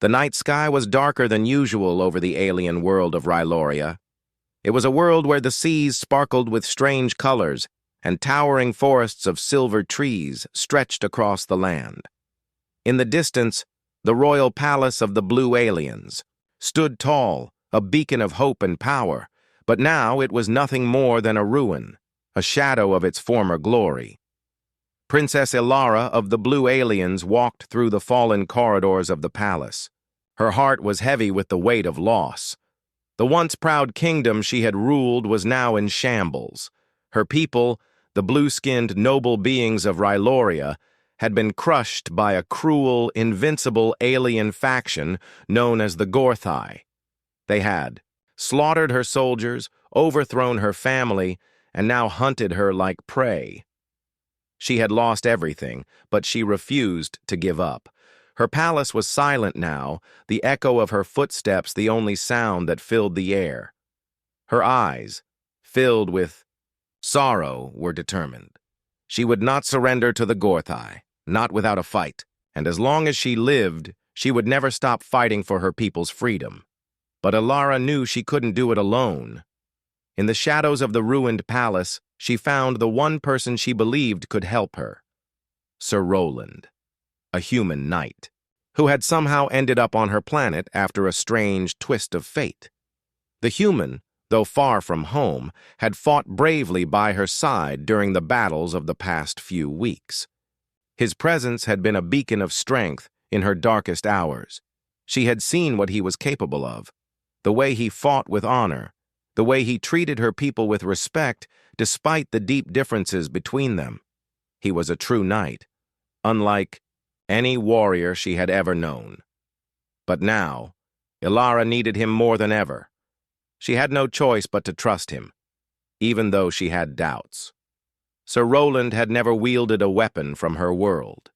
The night sky was darker than usual over the alien world of Ryloria. It was a world where the seas sparkled with strange colors, and towering forests of silver trees stretched across the land. In the distance, the royal palace of the blue aliens stood tall, a beacon of hope and power, but now it was nothing more than a ruin, a shadow of its former glory. Princess Ilara of the Blue Aliens walked through the fallen corridors of the palace. Her heart was heavy with the weight of loss. The once proud kingdom she had ruled was now in shambles. Her people, the blue-skinned noble beings of Ryloria, had been crushed by a cruel, invincible alien faction known as the Gorthai. They had slaughtered her soldiers, overthrown her family, and now hunted her like prey. She had lost everything, but she refused to give up. Her palace was silent now, the echo of her footsteps the only sound that filled the air. Her eyes, filled with sorrow, were determined. She would not surrender to the Gorthai, not without a fight, and as long as she lived, she would never stop fighting for her people's freedom. But Ilara knew she couldn't do it alone. In the shadows of the ruined palace, she found the one person she believed could help her. Sir Roland, a human knight, who had somehow ended up on her planet after a strange twist of fate. The human, though far from home, had fought bravely by her side during the battles of the past few weeks. His presence had been a beacon of strength in her darkest hours. She had seen what he was capable of, the way he fought with honor, the way he treated her people with respect despite the deep differences between them. He was a true knight, unlike any warrior she had ever known. But now, Ilara needed him more than ever. She had no choice but to trust him, even though she had doubts. Sir Roland had never wielded a weapon from her world.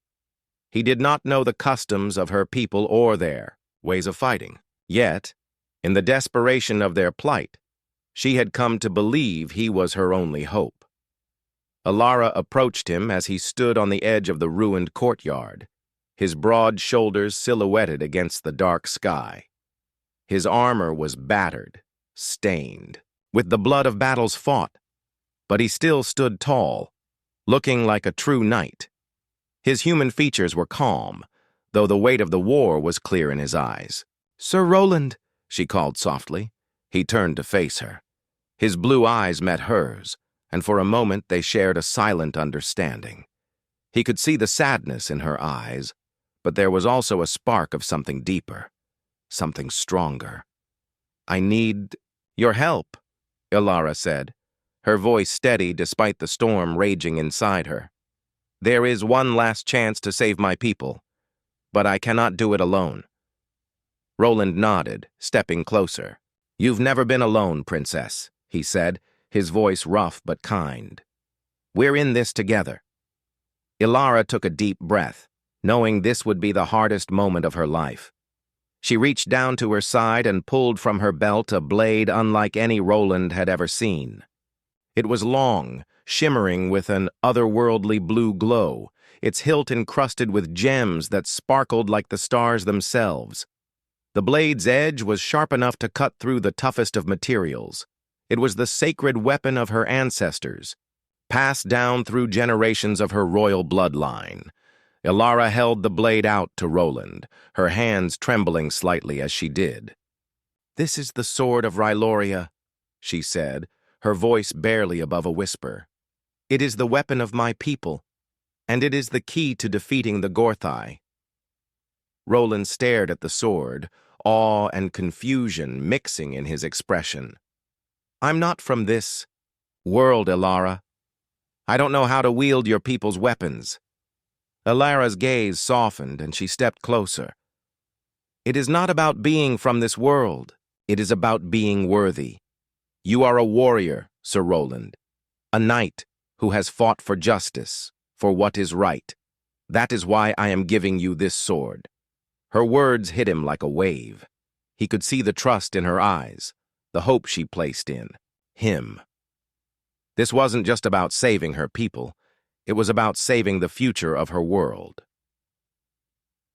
He did not know the customs of her people or their ways of fighting. Yet, in the desperation of their plight, she had come to believe he was her only hope. Ilara approached him as he stood on the edge of the ruined courtyard, his broad shoulders silhouetted against the dark sky. His armor was battered, stained, with the blood of battles fought, but he still stood tall, looking like a true knight. His human features were calm, though the weight of the war was clear in his eyes. "Sir Roland," she called softly. He turned to face her. His blue eyes met hers, and for a moment they shared a silent understanding. He could see the sadness in her eyes, but there was also a spark of something deeper, something stronger. "I need your help," Ilara said, her voice steady despite the storm raging inside her. "There is one last chance to save my people, but I cannot do it alone." Roland nodded, stepping closer. "You've never been alone, Princess," he said, his voice rough but kind. "We're in this together." Ilara took a deep breath, knowing this would be the hardest moment of her life. She reached down to her side and pulled from her belt a blade unlike any Roland had ever seen. It was long, shimmering with an otherworldly blue glow, its hilt encrusted with gems that sparkled like the stars themselves. The blade's edge was sharp enough to cut through the toughest of materials. It was the sacred weapon of her ancestors, passed down through generations of her royal bloodline. Ilara held the blade out to Roland, her hands trembling slightly as she did. "This is the sword of Ryloria," she said, her voice barely above a whisper. "It is the weapon of my people, and it is the key to defeating the Gorthai." Roland stared at the sword, awe and confusion mixing in his expression. "I'm not from this world, Ilara. I don't know how to wield your people's weapons." Ilara's gaze softened and she stepped closer. "It is not about being from this world. It is about being worthy. You are a warrior, Sir Roland, a knight who has fought for justice, for what is right. That is why I am giving you this sword." Her words hit him like a wave. He could see the trust in her eyes, the hope she placed in him. This wasn't just about saving her people. It was about saving the future of her world.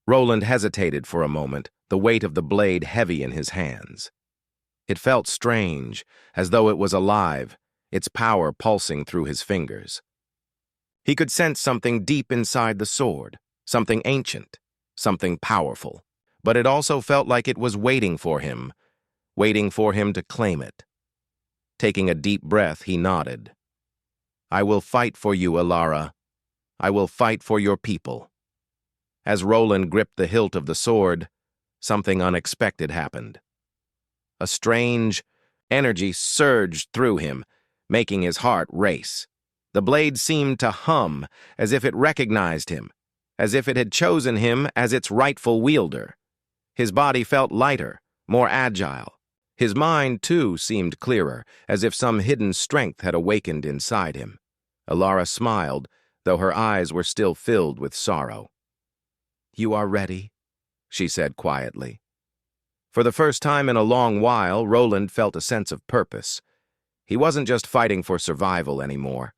Roland hesitated for a moment, the weight of the blade heavy in his hands. It felt strange, as though it was alive, its power pulsing through his fingers. He could sense something deep inside the sword, something ancient, something powerful, but it also felt like it was waiting for him to claim it. Taking a deep breath, he nodded. "I will fight for you, Alara. I will fight for your people." As Roland gripped the hilt of the sword, something unexpected happened. A strange energy surged through him, making his heart race. The blade seemed to hum, as if it recognized him, as if it had chosen him as its rightful wielder. His body felt lighter, more agile. His mind, too, seemed clearer, as if some hidden strength had awakened inside him. Alara smiled, though her eyes were still filled with sorrow. "You are ready," she said quietly. For the first time in a long while, Roland felt a sense of purpose. He wasn't just fighting for survival anymore.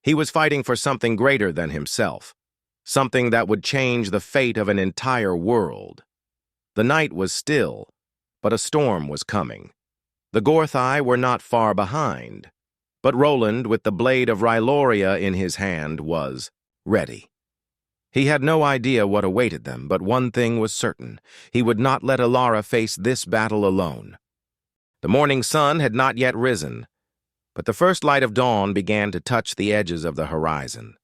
He was fighting for something greater than himself, something that would change the fate of an entire world. The night was still, but a storm was coming. The Gorthai were not far behind, but Roland, with the blade of Ryloria in his hand, was ready. He had no idea what awaited them, but one thing was certain: he would not let Alara face this battle alone. The morning sun had not yet risen, but the first light of dawn began to touch the edges of the horizon.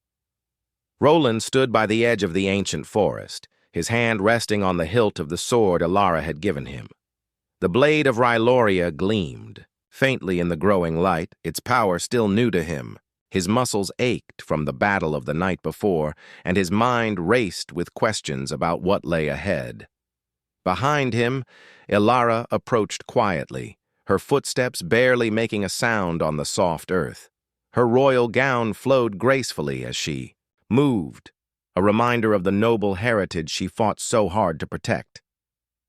Roland stood by the edge of the ancient forest, his hand resting on the hilt of the sword Alara had given him. The blade of Ryloria gleamed, faintly in the growing light, its power still new to him. His muscles ached from the battle of the night before, and his mind raced with questions about what lay ahead. Behind him, Alara approached quietly, her footsteps barely making a sound on the soft earth. Her royal gown flowed gracefully as she moved, a reminder of the noble heritage she fought so hard to protect.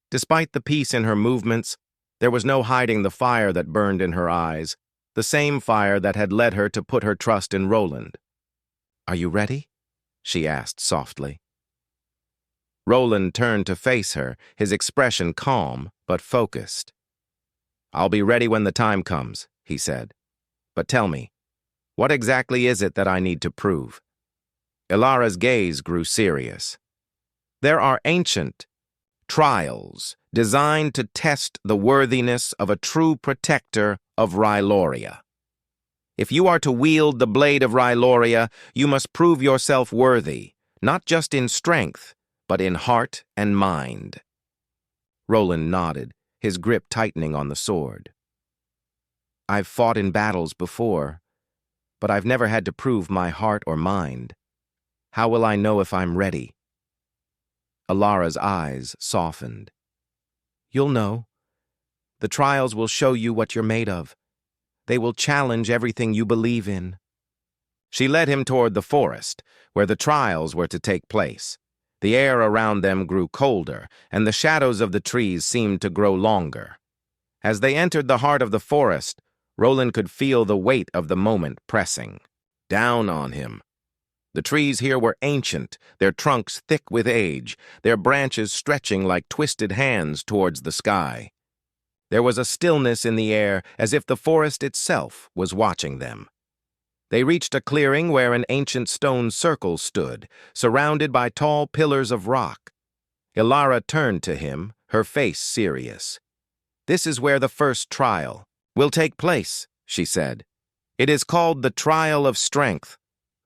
Despite the peace in her movements, there was no hiding the fire that burned in her eyes, the same fire that had led her to put her trust in Roland. "Are you ready?" she asked softly. Roland turned to face her, his expression calm but focused. "I'll be ready when the time comes," he said. "But tell me, what exactly is it that I need to prove?" Ilara's gaze grew serious. "There are ancient trials designed to test the worthiness of a true protector of Ryloria. If you are to wield the blade of Ryloria, you must prove yourself worthy, not just in strength, but in heart and mind." Roland nodded, his grip tightening on the sword. "I've fought in battles before, but I've never had to prove my heart or mind. How will I know if I'm ready?" Alara's eyes softened. "You'll know. The trials will show you what you're made of. They will challenge everything you believe in." She led him toward the forest, where the trials were to take place. The air around them grew colder, and the shadows of the trees seemed to grow longer. As they entered the heart of the forest, Roland could feel the weight of the moment pressing down on him. The trees here were ancient, their trunks thick with age, their branches stretching like twisted hands towards the sky. There was a stillness in the air, as if the forest itself was watching them. They reached a clearing where an ancient stone circle stood, surrounded by tall pillars of rock. Alara turned to him, her face serious. "This is where the first trial will take place," she said. "It is called the Trial of Strength.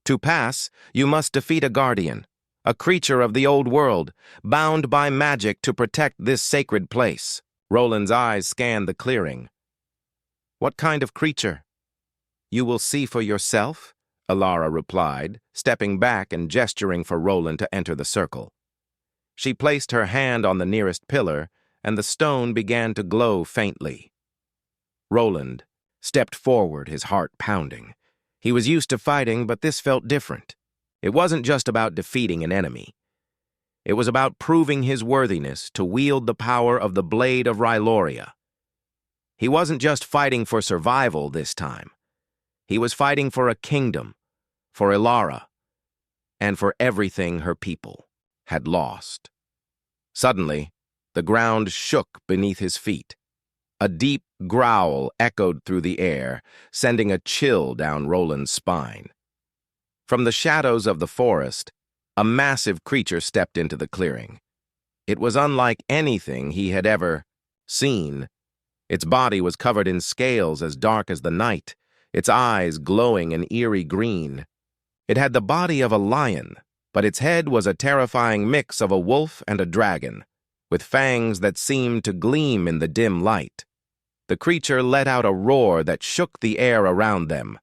To pass, you must defeat a guardian, a creature of the old world, bound by magic to protect this sacred place." Roland's eyes scanned the clearing. "What kind of creature?" "You will see for yourself," Alara replied, stepping back and gesturing for Roland to enter the circle. She placed her hand on the nearest pillar, and the stone began to glow faintly. Roland stepped forward, his heart pounding. He was used to fighting, but this felt different. It wasn't just about defeating an enemy. It was about proving his worthiness to wield the power of the blade of Ryloria. He wasn't just fighting for survival this time. He was fighting for a kingdom, for Alara, and for everything her people had lost. Suddenly, The ground shook beneath his feet. A deep growl echoed through the air, sending a chill down Roland's spine. From the shadows of the forest, a massive creature stepped into the clearing. It was unlike anything he had ever seen. Its body was covered in scales as dark as the night, its eyes glowing an eerie green. It had the body of a lion, but its head was a terrifying mix of a wolf and a dragon, with fangs that seemed to gleam in the dim light. The creature let out a roar that shook the air around them,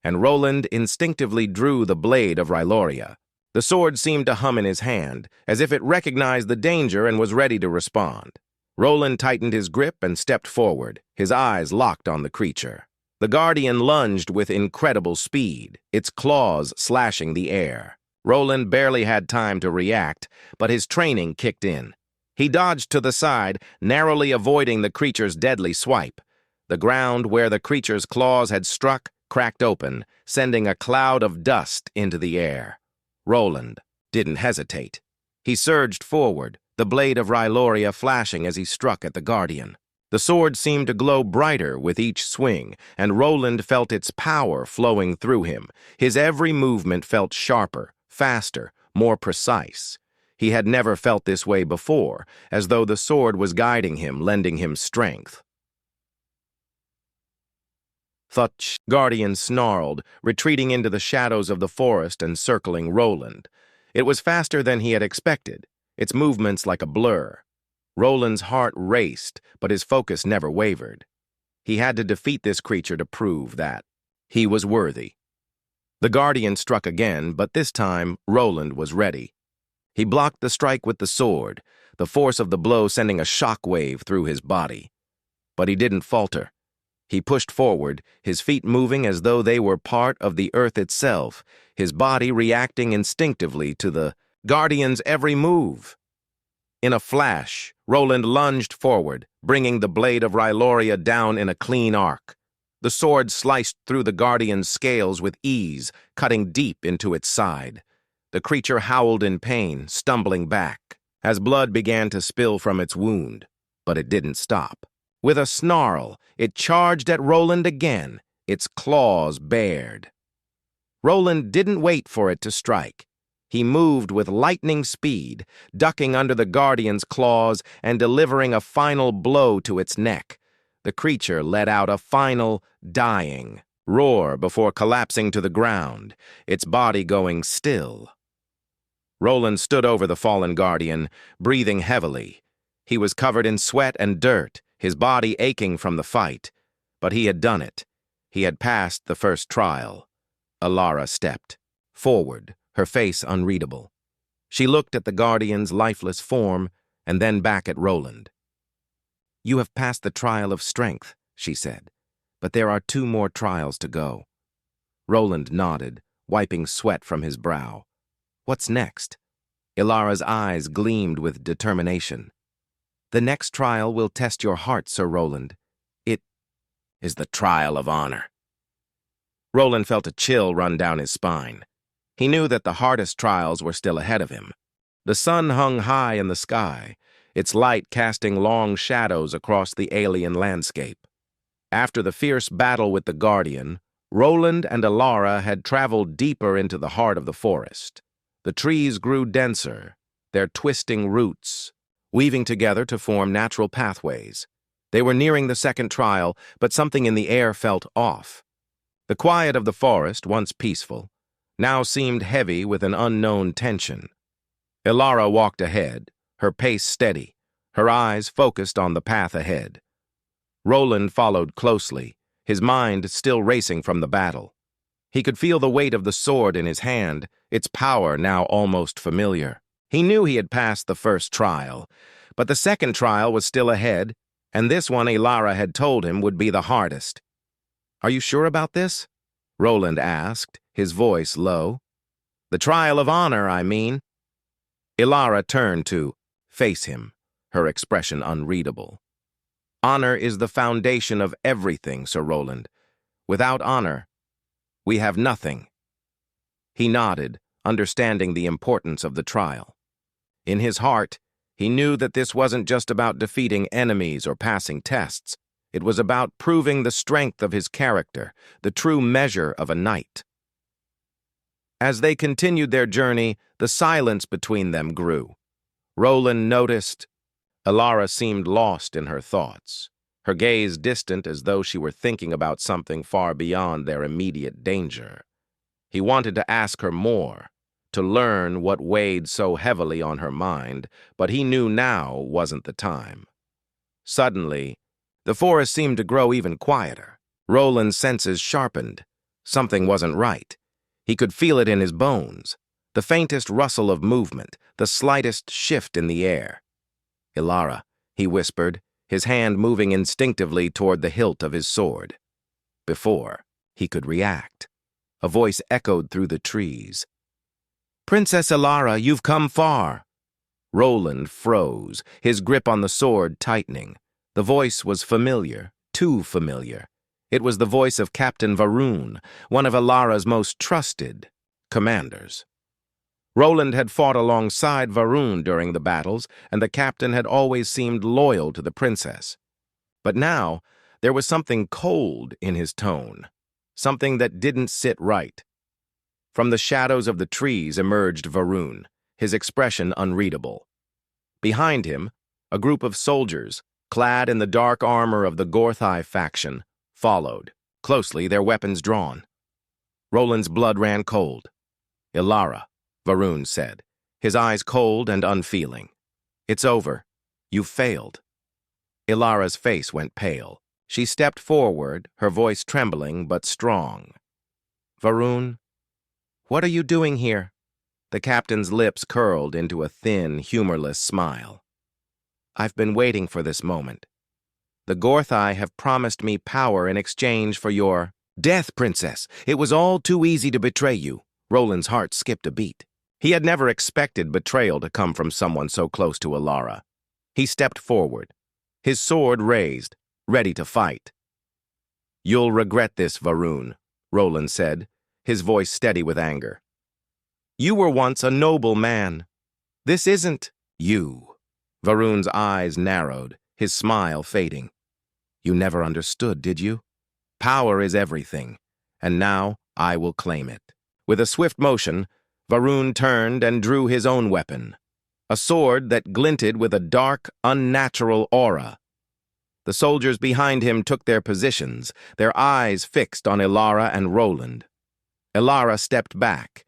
and Roland instinctively drew the blade of Ryloria. The sword seemed to hum in his hand, as if it recognized the danger and was ready to respond. Roland tightened his grip and stepped forward, his eyes locked on the creature. The Guardian lunged with incredible speed, its claws slashing the air. Roland barely had time to react, but his training kicked in. He dodged to the side, narrowly avoiding the creature's deadly swipe. The ground where the creature's claws had struck cracked open, sending a cloud of dust into the air. Roland didn't hesitate. He surged forward, the blade of Ryloria flashing as he struck at the Guardian. The sword seemed to glow brighter with each swing, and Roland felt its power flowing through him. His every movement felt sharper, faster, more precise. He had never felt this way before, as though the sword was guiding him, lending him strength. Thutch, Guardian snarled, retreating into the shadows of the forest and circling Roland. It was faster than he had expected, its movements like a blur. Roland's heart raced, but his focus never wavered. He had to defeat this creature to prove that he was worthy. The Guardian struck again, but this time Roland was ready. He blocked the strike with the sword, the force of the blow sending a shock wave through his body. But he didn't falter. He pushed forward, his feet moving as though they were part of the earth itself, his body reacting instinctively to the Guardian's every move. In a flash, Roland lunged forward, bringing the blade of Ryloria down in a clean arc. The sword sliced through the Guardian's scales with ease, cutting deep into its side. The creature howled in pain, stumbling back, as blood began to spill from its wound. But it didn't stop. With a snarl, it charged at Roland again, its claws bared. Roland didn't wait for it to strike. He moved with lightning speed, ducking under the Guardian's claws and delivering a final blow to its neck. The creature let out a final, dying roar before collapsing to the ground, its body going still. Roland stood over the fallen Guardian, breathing heavily. He was covered in sweat and dirt, his body aching from the fight. But he had done it. He had passed the first trial. Alara stepped forward, her face unreadable. She looked at the Guardian's lifeless form and then back at Roland. "You have passed the trial of strength," she said, "but there are 2 more trials to go." Roland nodded, wiping sweat from his brow. "What's next?" Ilara's eyes gleamed with determination. "The next trial will test your heart, Sir Roland. It is the trial of honor." Roland felt a chill run down his spine. He knew that the hardest trials were still ahead of him. The sun hung high in the sky, its light casting long shadows across the alien landscape. After the fierce battle with the Guardian, Roland and Ilara had traveled deeper into the heart of the forest. The trees grew denser, their twisting roots weaving together to form natural pathways. They were nearing the second trial, but something in the air felt off. The quiet of the forest, once peaceful, now seemed heavy with an unknown tension. Ilara walked ahead, her pace steady, her eyes focused on the path ahead. Roland followed closely, his mind still racing from the battle. He could feel the weight of the sword in his hand, its power now almost familiar. He knew he had passed the first trial, but the second trial was still ahead, and this one Ilara had told him would be the hardest. "Are you sure about this?" Roland asked, his voice low. "The trial of honor, I mean." Ilara turned to face him, her expression unreadable. "Honor is the foundation of everything, Sir Roland. Without honor, we have nothing." He nodded, understanding the importance of the trial. In his heart, He knew that this wasn't just about defeating enemies or passing tests. It was about proving the strength of his character, the true measure of a knight. As they continued their journey, the silence between them grew. Roland noticed Elara seemed lost in her thoughts, her gaze distant as though she were thinking about something far beyond their immediate danger. He wanted to ask her more, to learn what weighed so heavily on her mind, but he knew now wasn't the time. Suddenly, the forest seemed to grow even quieter. Roland's senses sharpened. Something wasn't right. He could feel it in his bones, the faintest rustle of movement, the slightest shift in the air. "Elara," he whispered, his hand moving instinctively toward the hilt of his sword. Before he could react, a voice echoed through the trees. "Princess Elara, you've come far." Roland froze, his grip on the sword tightening. The voice was familiar, too familiar. It was the voice of Captain Varun, one of Elara's most trusted commanders. Roland had fought alongside Varun during the battles, and the captain had always seemed loyal to the princess. But now, there was something cold in his tone, something that didn't sit right. From the shadows of the trees emerged Varun, his expression unreadable. Behind him, a group of soldiers, clad in the dark armor of the Gorthai faction, followed, closely, their weapons drawn. Roland's blood ran cold. "Elara," Varun said, his eyes cold and unfeeling. "It's over. You've failed." Elara's face went pale. She stepped forward, her voice trembling but strong. "Varun, what are you doing here?" The captain's lips curled into a thin, humorless smile. "I've been waiting for this moment. The Gorthai have promised me power in exchange for your death, princess. It was all too easy to betray you." Roland's heart skipped a beat. He had never expected betrayal to come from someone so close to Elara. He stepped forward, his sword raised, ready to fight. "You'll regret this, Varun," Roland said, his voice steady with anger. "You were once a noble man. This isn't you." Varun's eyes narrowed, his smile fading. "You never understood, did you? Power is everything, and now I will claim it." With a swift motion, Varun turned and drew his own weapon, a sword that glinted with a dark, unnatural aura. The soldiers behind him took their positions, their eyes fixed on Elara and Roland. Elara stepped back,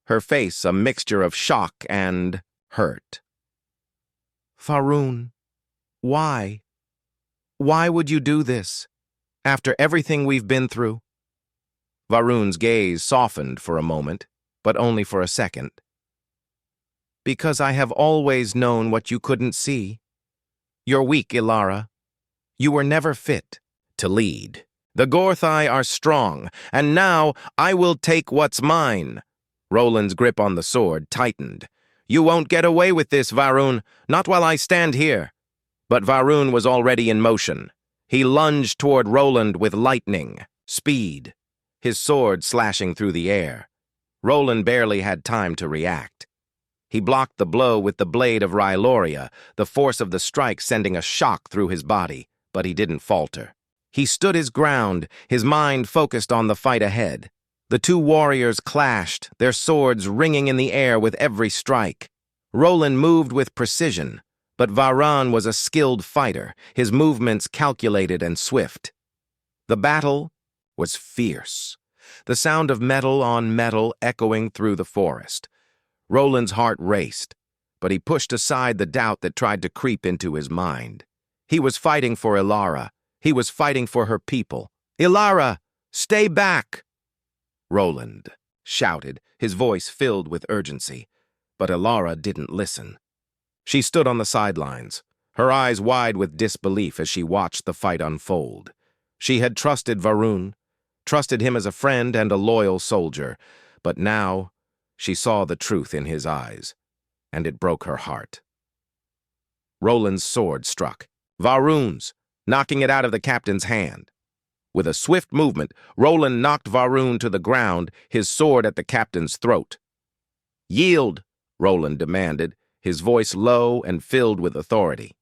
her face a mixture of shock and hurt. "Varun, why? Why would you do this, after everything we've been through?" Varun's gaze softened for a moment, but only for a second. "Because I have always known what you couldn't see. You're weak, Elara. You were never fit to lead. The Gorthai are strong, and now I will take what's mine." Roland's grip on the sword tightened. "You won't get away with this, Varun, not while I stand here." But Varun was already in motion. He lunged toward Roland with lightning speed, his sword slashing through the air. Roland barely had time to react. He blocked the blow with the blade of Ryloria, the force of the strike sending a shock through his body, but he didn't falter. He stood his ground, his mind focused on the fight ahead. The two warriors clashed, their swords ringing in the air with every strike. Roland moved with precision, but Varun was a skilled fighter, his movements calculated and swift. The battle was fierce, the sound of metal on metal echoing through the forest. Roland's heart raced, but he pushed aside the doubt that tried to creep into his mind. He was fighting for Elara. He was fighting for her people. "Elara, stay back!" Roland shouted, his voice filled with urgency. But Elara didn't listen. She stood on the sidelines, her eyes wide with disbelief as she watched the fight unfold. She had trusted Varun, trusted him as a friend and a loyal soldier, but now she saw the truth in his eyes, and it broke her heart. Roland's sword struck. Varun's, knocking it out of the captain's hand. With a swift movement, Roland knocked Varun to the ground, his sword at the captain's throat. "Yield," Roland demanded, his voice low and filled with authority.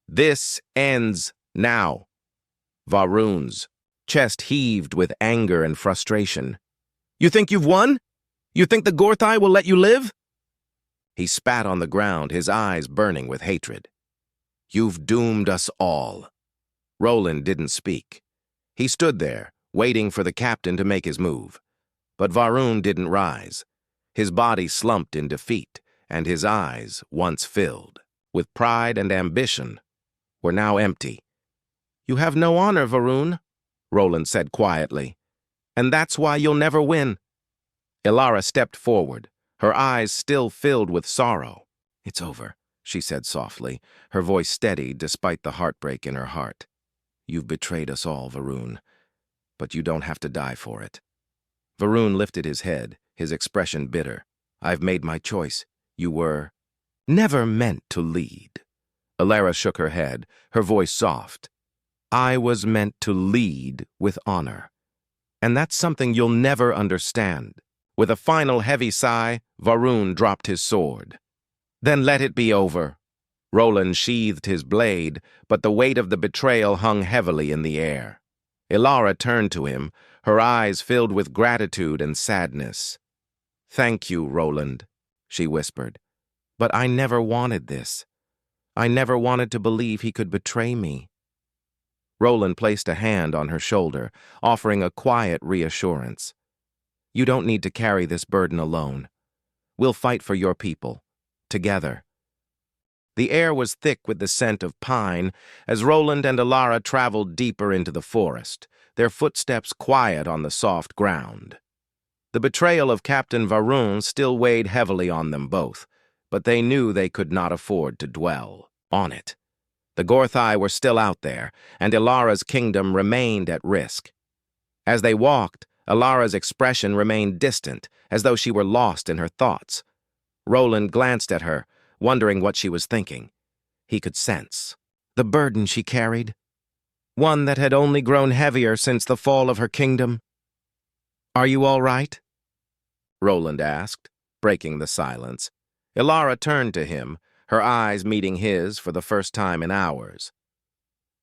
"This ends now." Varun's chest heaved with anger and frustration. "You think you've won? You think the Gorthai will let you live?" He spat on the ground, his eyes burning with hatred. "You've doomed us all." Roland didn't speak. He stood there, waiting for the captain to make his move. But Varun didn't rise. His body slumped in defeat, and his eyes, once filled with pride and ambition, were now empty. "You have no honor, Varun," Roland said quietly, "and that's why you'll never win." Ilara stepped forward, her eyes still filled with sorrow. "It's over," she said softly, her voice steady despite the heartbreak in her heart. "You've betrayed us all, Varun, but you don't have to die for it." Varun lifted his head, his expression bitter. "I've made my choice. You were never meant to lead." Ilara shook her head, her voice soft. "I was meant to lead with honor. And that's something you'll never understand." With a final heavy sigh, Varun dropped his sword. "Then let it be over." Roland sheathed his blade, but the weight of the betrayal hung heavily in the air. Ilara turned to him, her eyes filled with gratitude and sadness. "Thank you, Roland," she whispered. "But I never wanted this. I never wanted to believe he could betray me." Roland placed a hand on her shoulder, offering a quiet reassurance. "You don't need to carry this burden alone. We'll fight for your people, together." The air was thick with the scent of pine as Roland and Ilara traveled deeper into the forest, their footsteps quiet on the soft ground. The betrayal of Captain Varun still weighed heavily on them both, but they knew they could not afford to dwell on it. The Gorthai were still out there, and Ilara's kingdom remained at risk. As they walked, Ilara's expression remained distant, as though she were lost in her thoughts. Roland glanced at her, wondering what she was thinking. He could sense the burden she carried, one that had only grown heavier since the fall of her kingdom. "Are you all right?" Roland asked, breaking the silence. Ilara turned to him, her eyes meeting his for the first time in hours.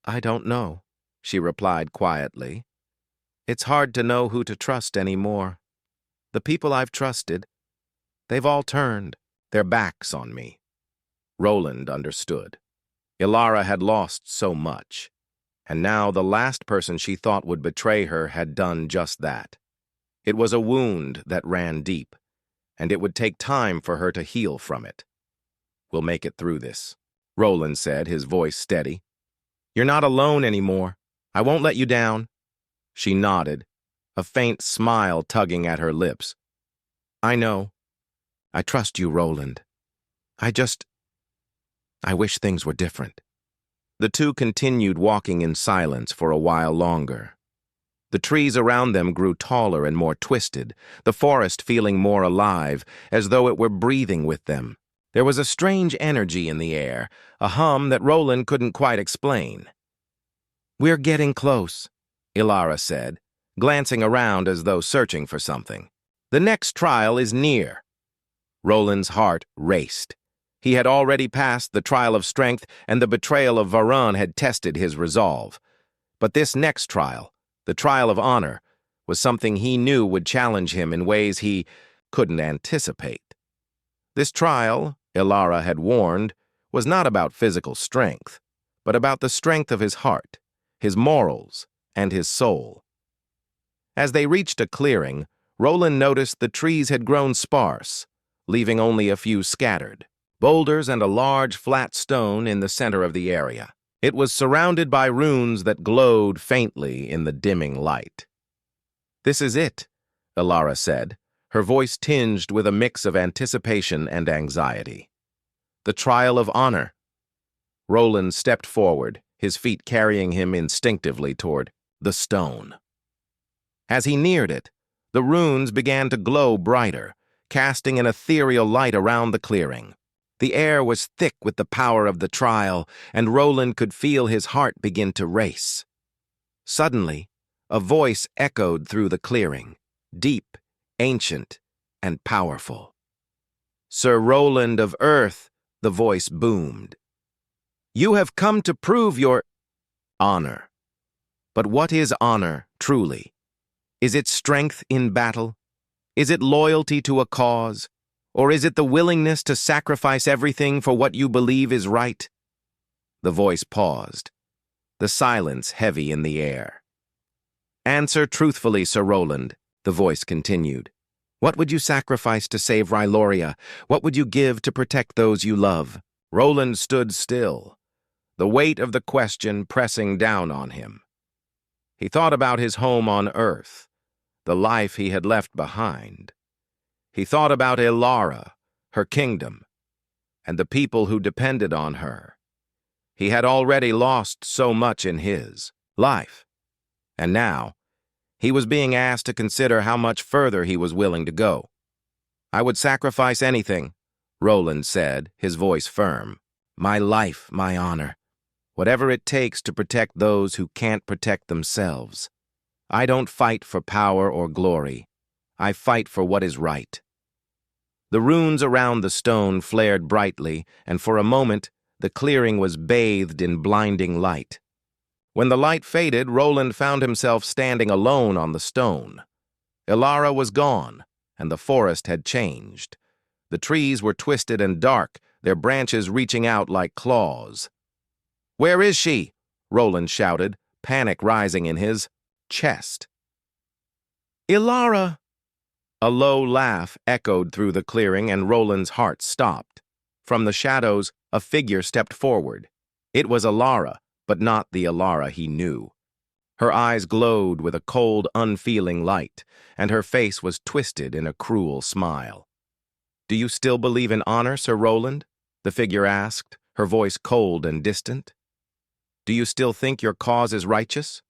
"I don't know," she replied quietly. "It's hard to know who to trust anymore. The people I've trusted, they've all turned their backs on me." Roland understood. Ilara had lost so much, and now the last person she thought would betray her had done just that. It was a wound that ran deep, and it would take time for her to heal from it. "We'll make it through this," Roland said, his voice steady. "You're not alone anymore. I won't let you down." She nodded, a faint smile tugging at her lips. "I know. I trust you, Roland. I wish things were different." The two continued walking in silence for a while longer. The trees around them grew taller and more twisted, the forest feeling more alive, as though it were breathing with them. There was a strange energy in the air, a hum that Roland couldn't quite explain. "We're getting close," Ilara said, glancing around as though searching for something. "The next trial is near." Roland's heart raced. He had already passed the trial of strength, and the betrayal of Varun had tested his resolve. But this next trial, the trial of honor, was something he knew would challenge him in ways he couldn't anticipate. This trial, Ilara had warned, was not about physical strength, but about the strength of his heart, his morals, and his soul. As they reached a clearing, Roland noticed the trees had grown sparse, leaving only a few scattered. Boulders and a large flat stone in the center of the area. It was surrounded by runes that glowed faintly in the dimming light. "This is it," Ilara said, her voice tinged with a mix of anticipation and anxiety. "The trial of honor." Roland stepped forward, his feet carrying him instinctively toward the stone. As he neared it, the runes began to glow brighter, casting an ethereal light around the clearing. The air was thick with the power of the trial, and Roland could feel his heart begin to race. Suddenly, a voice echoed through the clearing, deep, ancient, and powerful. Sir Roland of Earth, the voice boomed. You have come to prove your honor. But what is honor, truly? Is it strength in battle? Is it loyalty to a cause? Or is it the willingness to sacrifice everything for what you believe is right? The voice paused, the silence heavy in the air. Answer truthfully, Sir Roland, the voice continued. What would you sacrifice to save Ryloria? What would you give to protect those you love? Roland stood still, the weight of the question pressing down on him. He thought about his home on Earth, the life he had left behind. He thought about Ilara, her kingdom, and the people who depended on her. He had already lost so much in his life, and now he was being asked to consider how much further he was willing to go. I would sacrifice anything, Roland said, his voice firm. My life, my honor. Whatever it takes to protect those who can't protect themselves. I don't fight for power or glory. I fight for what is right. The runes around the stone flared brightly, and for a moment, the clearing was bathed in blinding light. When the light faded, Roland found himself standing alone on the stone. Ilara was gone, and the forest had changed. The trees were twisted and dark, their branches reaching out like claws. Where is she? Roland shouted, panic rising in his chest. Ilara! A low laugh echoed through the clearing, and Roland's heart stopped. From the shadows, a figure stepped forward. It was Ilara, but not the Ilara he knew. Her eyes glowed with a cold, unfeeling light, and her face was twisted in a cruel smile. Do you still believe in honor, Sir Roland? The figure asked, her voice cold and distant. Do you still think your cause is righteous?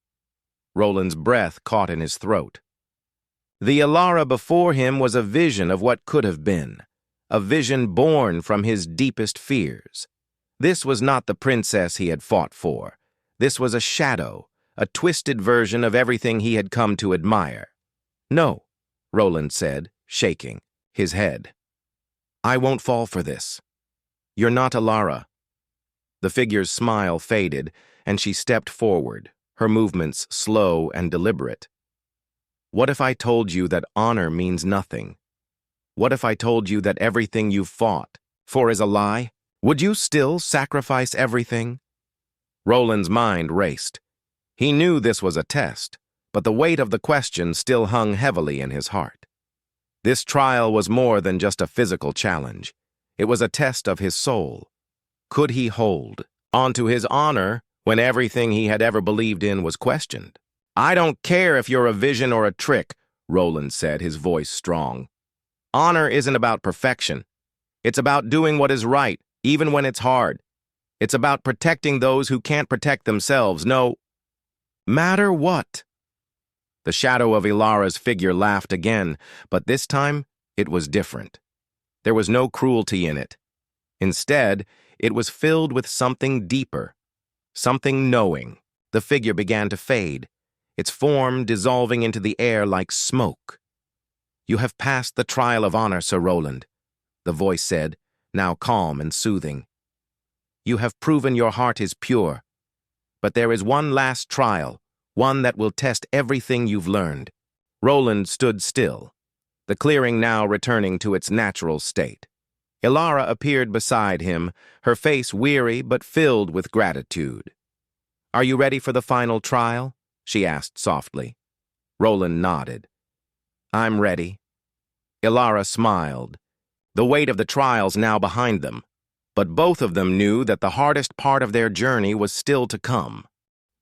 Roland's breath caught in his throat. The Ilara before him was a vision of what could have been, a vision born from his deepest fears. This was not the princess he had fought for. This was a shadow, a twisted version of everything he had come to admire. No, Roland said, shaking his head. I won't fall for this. You're not Ilara. The figure's smile faded, and she stepped forward, her movements slow and deliberate. What if I told you that honor means nothing? What if I told you that everything you've fought for is a lie? Would you still sacrifice everything? Roland's mind raced. He knew this was a test, but the weight of the question still hung heavily in his heart. This trial was more than just a physical challenge. It was a test of his soul. Could he hold onto his honor when everything he had ever believed in was questioned? I don't care if you're a vision or a trick, Roland said, his voice strong. Honor isn't about perfection. It's about doing what is right, even when it's hard. It's about protecting those who can't protect themselves, no matter what. The shadow of Ilara's figure laughed again, but this time it was different. There was no cruelty in it. Instead, it was filled with something deeper, something knowing. The figure began to fade, its form dissolving into the air like smoke. You have passed the trial of honor, Sir Roland, the voice said, now calm and soothing. You have proven your heart is pure, but there is one last trial, one that will test everything you've learned. Roland stood still, the clearing now returning to its natural state. Ilara appeared beside him, her face weary but filled with gratitude. Are you ready for the final trial? She asked softly. Roland nodded. I'm ready. Ilara smiled, the weight of the trials now behind them, but both of them knew that the hardest part of their journey was still to come.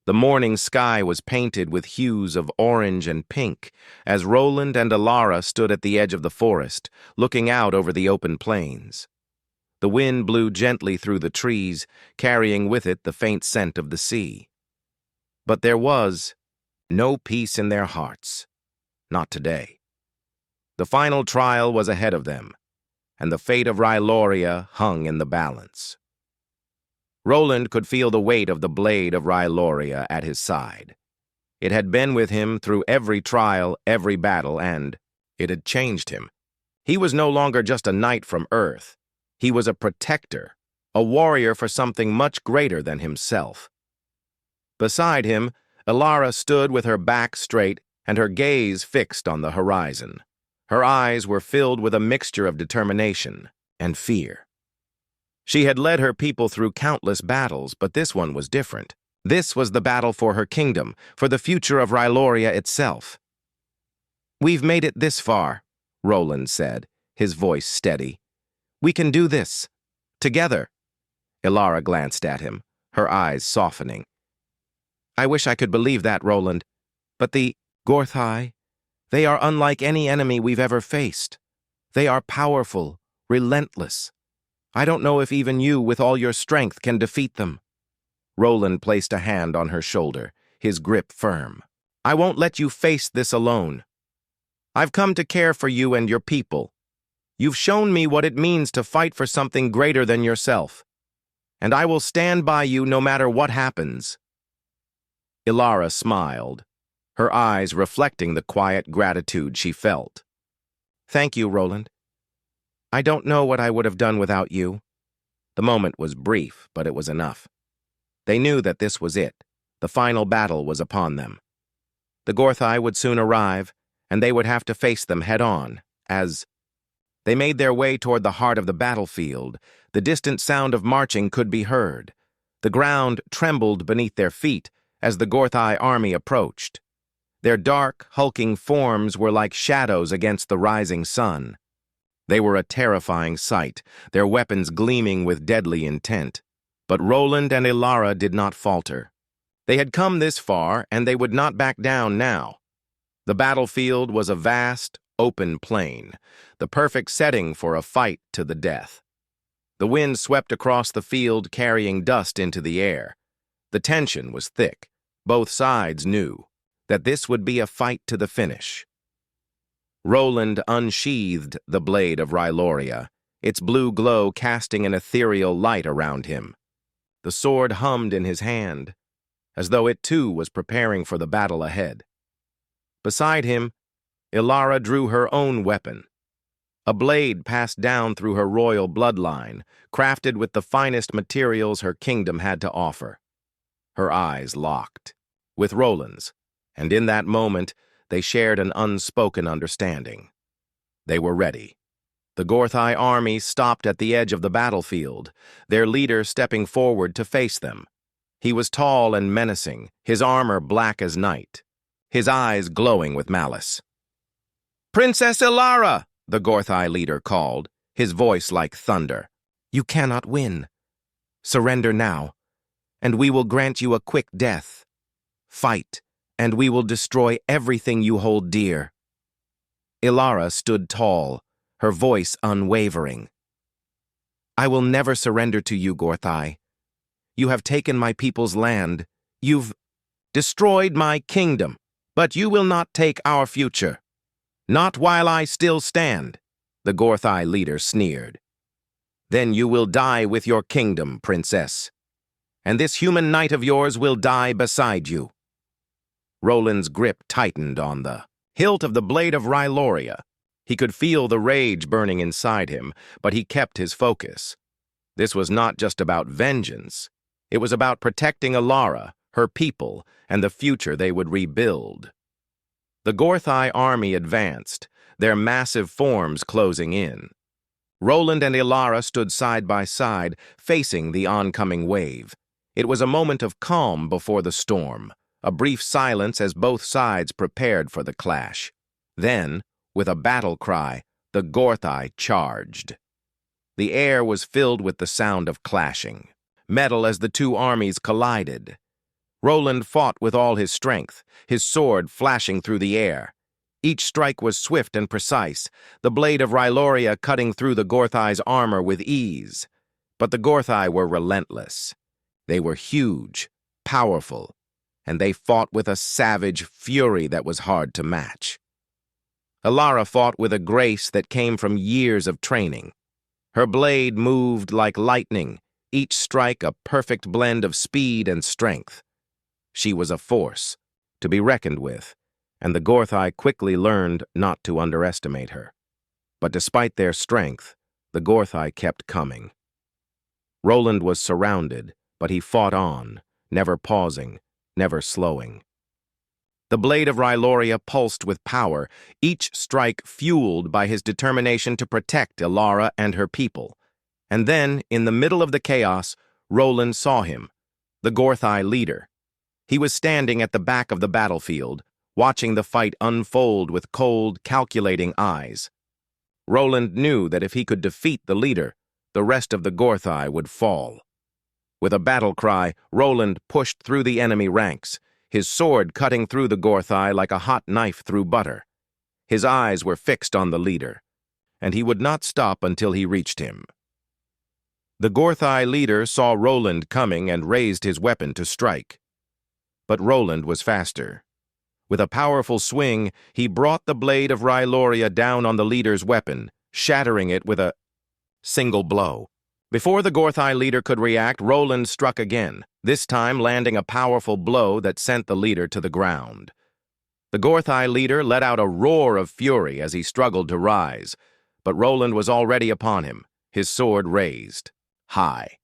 The morning sky was painted with hues of orange and pink as Roland and Ilara stood at the edge of the forest, looking out over the open plains. The wind blew gently through the trees, carrying with it the faint scent of the sea. But there was no peace in their hearts, not today. The final trial was ahead of them, and the fate of Ryloria hung in the balance. Roland could feel the weight of the blade of Ryloria at his side. It had been with him through every trial, every battle, and it had changed him. He was no longer just a knight from Earth. He was a protector, a warrior for something much greater than himself. Beside him, Elara stood with her back straight and her gaze fixed on the horizon. Her eyes were filled with a mixture of determination and fear. She had led her people through countless battles, but this one was different. This was the battle for her kingdom, for the future of Ryloria itself. "We've made it this far," Roland said, his voice steady. "We can do this. Together." Elara glanced at him, her eyes softening. "I wish I could believe that, Roland. But the Gorthai, they are unlike any enemy we've ever faced. They are powerful, relentless. I don't know if even you, with all your strength, can defeat them." Roland placed a hand on her shoulder, his grip firm. "I won't let you face this alone. I've come to care for you and your people. You've shown me what it means to fight for something greater than yourself. And I will stand by you no matter what happens." Elara smiled, her eyes reflecting the quiet gratitude she felt. "Thank you, Roland. I don't know what I would have done without you." The moment was brief, but it was enough. They knew that this was it. The final battle was upon them. The Gorthai would soon arrive, and they would have to face them head-on, as they made their way toward the heart of the battlefield. The distant sound of marching could be heard. The ground trembled beneath their feet as the Gorthai army approached. Their dark, hulking forms were like shadows against the rising sun. They were a terrifying sight, their weapons gleaming with deadly intent. But Roland and Elara did not falter. They had come this far, and they would not back down now. The battlefield was a vast, open plain, the perfect setting for a fight to the death. The wind swept across the field, carrying dust into the air. The tension was thick. Both sides knew that this would be a fight to the finish. Roland unsheathed the blade of Ryloria, its blue glow casting an ethereal light around him. The sword hummed in his hand, as though it too was preparing for the battle ahead. Beside him, Elara drew her own weapon, a blade passed down through her royal bloodline, crafted with the finest materials her kingdom had to offer. Her eyes locked with Roland's, and in that moment, they shared an unspoken understanding. They were ready. The Gorthai army stopped at the edge of the battlefield, their leader stepping forward to face them. He was tall and menacing, his armor black as night, his eyes glowing with malice. "Princess Elara!" the Gorthai leader called, his voice like thunder. "You cannot win. Surrender now, and we will grant you a quick death. Fight, and we will destroy everything you hold dear." Elara stood tall, her voice unwavering. "I will never surrender to you, Gorthai. You have taken my people's land. You've destroyed my kingdom, but you will not take our future. Not while I still stand," the Gorthai leader sneered. "Then you will die with your kingdom, princess. And this human knight of yours will die beside you." Roland's grip tightened on the hilt of the blade of Ryloria. He could feel the rage burning inside him, but he kept his focus. This was not just about vengeance. It was about protecting Elara, her people, and the future they would rebuild. The Gorthai army advanced, their massive forms closing in. Roland and Elara stood side by side, facing the oncoming wave. It was a moment of calm before the storm, a brief silence as both sides prepared for the clash. Then, with a battle cry, the Gorthai charged. The air was filled with the sound of clashing, metal as the two armies collided. Roland fought with all his strength, his sword flashing through the air. Each strike was swift and precise, the blade of Ryloria cutting through the Gorthai's armor with ease. But the Gorthai were relentless. They were huge, powerful, and they fought with a savage fury that was hard to match. Elara fought with a grace that came from years of training. Her blade moved like lightning, each strike a perfect blend of speed and strength. She was a force to be reckoned with, and the Gorthai quickly learned not to underestimate her. But despite their strength, the Gorthai kept coming. Roland was surrounded, but he fought on, never pausing, never slowing. The blade of Ryloria pulsed with power, each strike fueled by his determination to protect Ilara and her people. And then, in the middle of the chaos, Roland saw him, the Gorthai leader. He was standing at the back of the battlefield, watching the fight unfold with cold, calculating eyes. Roland knew that if he could defeat the leader, the rest of the Gorthai would fall. With a battle cry, Roland pushed through the enemy ranks, his sword cutting through the Gorthai like a hot knife through butter. His eyes were fixed on the leader, and he would not stop until he reached him. The Gorthai leader saw Roland coming and raised his weapon to strike. But Roland was faster. With a powerful swing, he brought the blade of Ryloria down on the leader's weapon, shattering it with a single blow. Before the Gorthai leader could react, Roland struck again, this time landing a powerful blow that sent the leader to the ground. The Gorthai leader let out a roar of fury as he struggled to rise, but Roland was already upon him, his sword raised, high.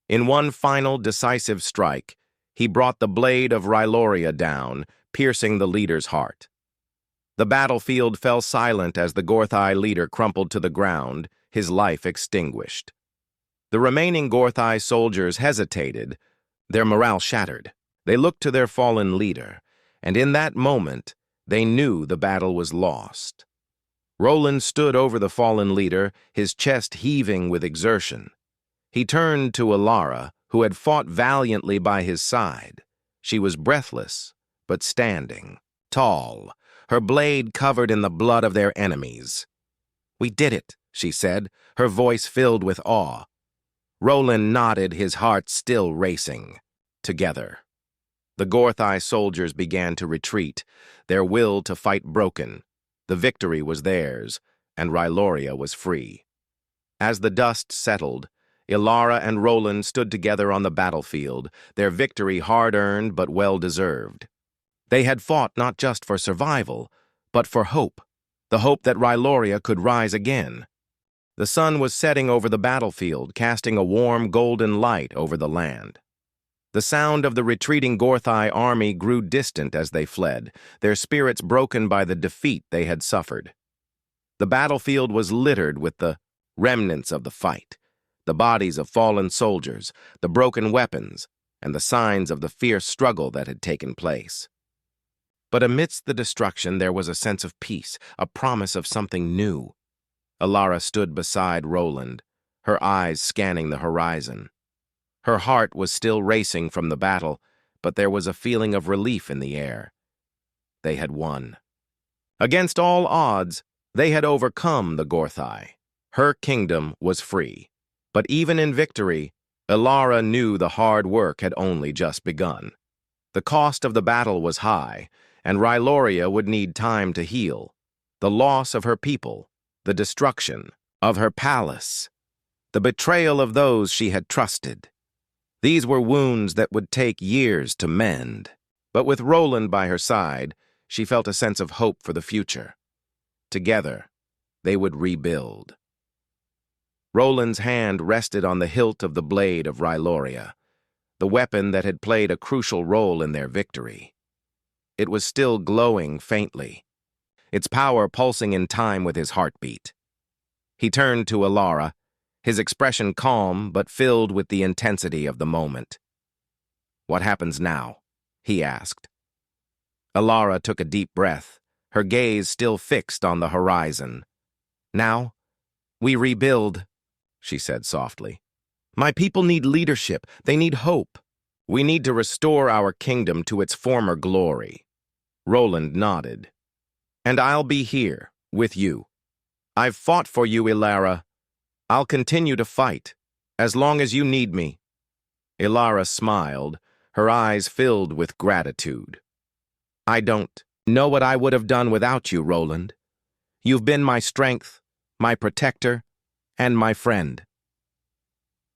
In one final decisive strike, he brought the blade of Ryloria down, piercing the leader's heart. The battlefield fell silent as the Gorthai leader crumpled to the ground, his life extinguished. The remaining Gorthai soldiers hesitated, their morale shattered. They looked to their fallen leader, and in that moment, they knew the battle was lost. Roland stood over the fallen leader, his chest heaving with exertion. He turned to Ilara, who had fought valiantly by his side. She was breathless, but standing, tall, her blade covered in the blood of their enemies. "We did it," she said, her voice filled with awe. Roland nodded, his heart still racing. Together. The Gorthai soldiers began to retreat, their will to fight broken. The victory was theirs, and Ryloria was free. As the dust settled, Ilara and Roland stood together on the battlefield, their victory hard-earned but well-deserved. They had fought not just for survival, but for hope, the hope that Ryloria could rise again. The sun was setting over the battlefield, casting a warm golden light over the land. The sound of the retreating Gorthai army grew distant as they fled, their spirits broken by the defeat they had suffered. The battlefield was littered with the remnants of the fight, the bodies of fallen soldiers, the broken weapons, and the signs of the fierce struggle that had taken place. But amidst the destruction there was a sense of peace, a promise of something new. Ilara stood beside Roland, her eyes scanning the horizon. Her heart was still racing from the battle, but there was a feeling of relief in the air. They had won. Against all odds, they had overcome the Gorthai. Her kingdom was free. But even in victory, Ilara knew the hard work had only just begun. The cost of the battle was high, and Ryloria would need time to heal. The loss of her people, the destruction of her palace, the betrayal of those she had trusted. These were wounds that would take years to mend. But with Roland by her side, she felt a sense of hope for the future. Together, they would rebuild. Roland's hand rested on the hilt of the blade of Ryloria, the weapon that had played a crucial role in their victory. It was still glowing faintly, its power pulsing in time with his heartbeat. He turned to Ilara, his expression calm but filled with the intensity of the moment. "What happens now?" he asked. Ilara took a deep breath, her gaze still fixed on the horizon. "Now, we rebuild," she said softly. "My people need leadership. They need hope. We need to restore our kingdom to its former glory." Roland nodded. "And I'll be here, with you. I've fought for you, Ilara. I'll continue to fight, as long as you need me." Ilara smiled, her eyes filled with gratitude. "I don't know what I would have done without you, Roland. You've been my strength, my protector, and my friend."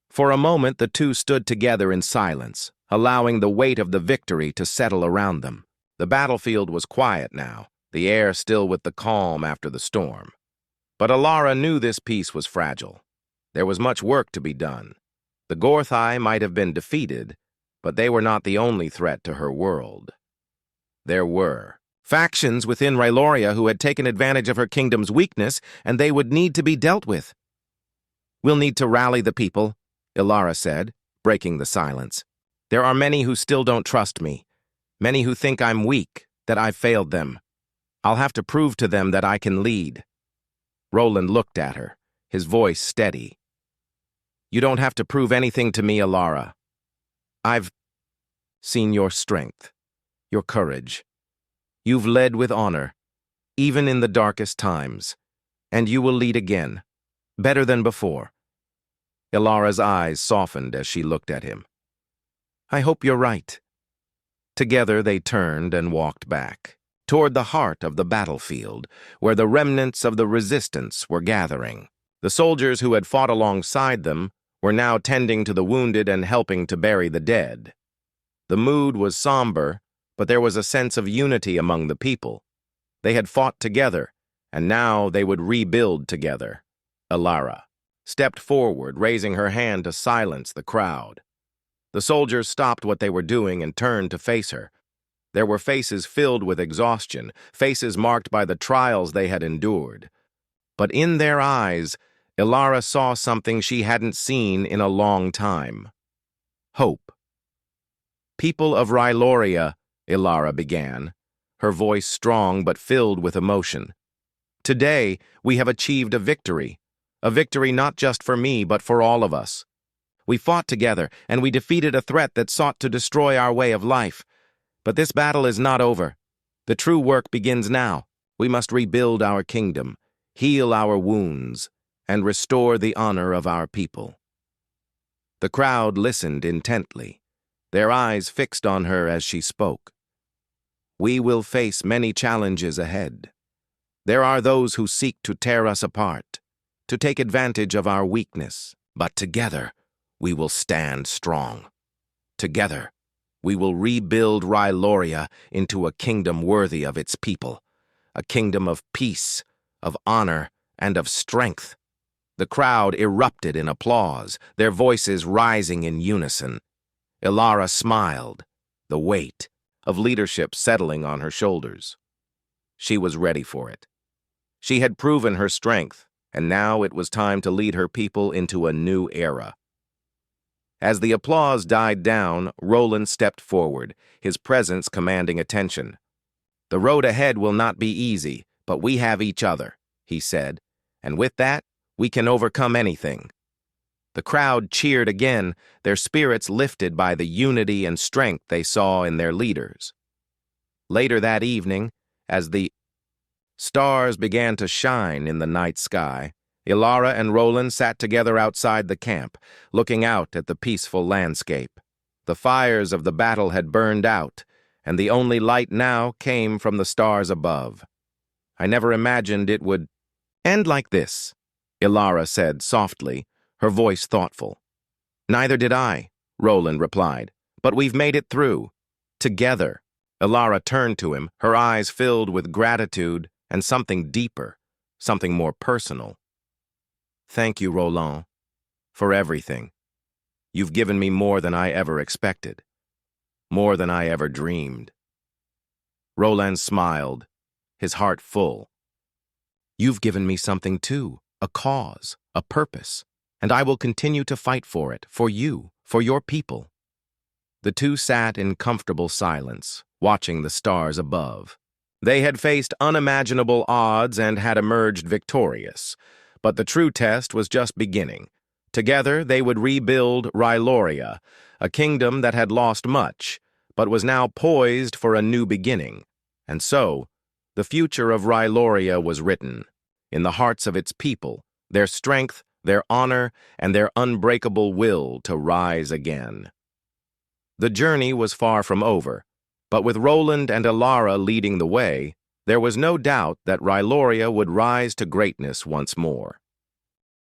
For a moment, the two stood together in silence, allowing the weight of the victory to settle around them. The battlefield was quiet now, the air still with the calm after the storm. But Alara knew this peace was fragile. There was much work to be done. The Gorthai might have been defeated, but they were not the only threat to her world. There were factions within Ryloria who had taken advantage of her kingdom's weakness, and they would need to be dealt with. "We'll need to rally the people," Ilara said, breaking the silence. "There are many who still don't trust me, many who think I'm weak, that I've failed them. I'll have to prove to them that I can lead." Roland looked at her, his voice steady. "You don't have to prove anything to me, Ilara. I've seen your strength, your courage. You've led with honor, even in the darkest times, and you will lead again, better than before." Ilara's eyes softened as she looked at him. "I hope you're right." Together they turned and walked back, toward the heart of the battlefield, where the remnants of the resistance were gathering. The soldiers who had fought alongside them were now tending to the wounded and helping to bury the dead. The mood was somber, but there was a sense of unity among the people. They had fought together, and now they would rebuild together. Ilara stepped forward, raising her hand to silence the crowd. The soldiers stopped what they were doing and turned to face her. There were faces filled with exhaustion, faces marked by the trials they had endured. But in their eyes, Ilara saw something she hadn't seen in a long time. Hope. "People of Ryloria," Ilara began, her voice strong but filled with emotion. "Today, we have achieved a victory not just for me, but for all of us. We fought together, and we defeated a threat that sought to destroy our way of life. But this battle is not over. The true work begins now. We must rebuild our kingdom, heal our wounds, and restore the honor of our people." The crowd listened intently, their eyes fixed on her as she spoke. "We will face many challenges ahead. There are those who seek to tear us apart, to take advantage of our weakness. But together, we will stand strong. Together, we will rebuild Ryloria into a kingdom worthy of its people, a kingdom of peace, of honor, and of strength." The crowd erupted in applause, their voices rising in unison. Ilara smiled, the weight of leadership settling on her shoulders. She was ready for it. She had proven her strength, and now it was time to lead her people into a new era. As the applause died down, Roland stepped forward, his presence commanding attention. "The road ahead will not be easy, but we have each other," he said, "and with that, we can overcome anything." The crowd cheered again, their spirits lifted by the unity and strength they saw in their leaders. Later that evening, as the stars began to shine in the night sky, Ilara and Roland sat together outside the camp, looking out at the peaceful landscape. The fires of the battle had burned out, and the only light now came from the stars above. "I never imagined it would end like this," Ilara said softly, her voice thoughtful. "Neither did I," Roland replied, "but we've made it through. Together." Ilara turned to him, her eyes filled with gratitude and something deeper, something more personal. "Thank you, Roland, for everything. You've given me more than I ever expected, more than I ever dreamed." Roland smiled, his heart full. "You've given me something too, a cause, a purpose, and I will continue to fight for it, for you, for your people." The two sat in comfortable silence, watching the stars above. They had faced unimaginable odds and had emerged victorious, but the true test was just beginning. Together they would rebuild Ryloria, a kingdom that had lost much, but was now poised for a new beginning. And so, the future of Ryloria was written, in the hearts of its people, their strength, their honor, and their unbreakable will to rise again. The journey was far from over, but with Roland and Ilara leading the way, there was no doubt that Ryloria would rise to greatness once more.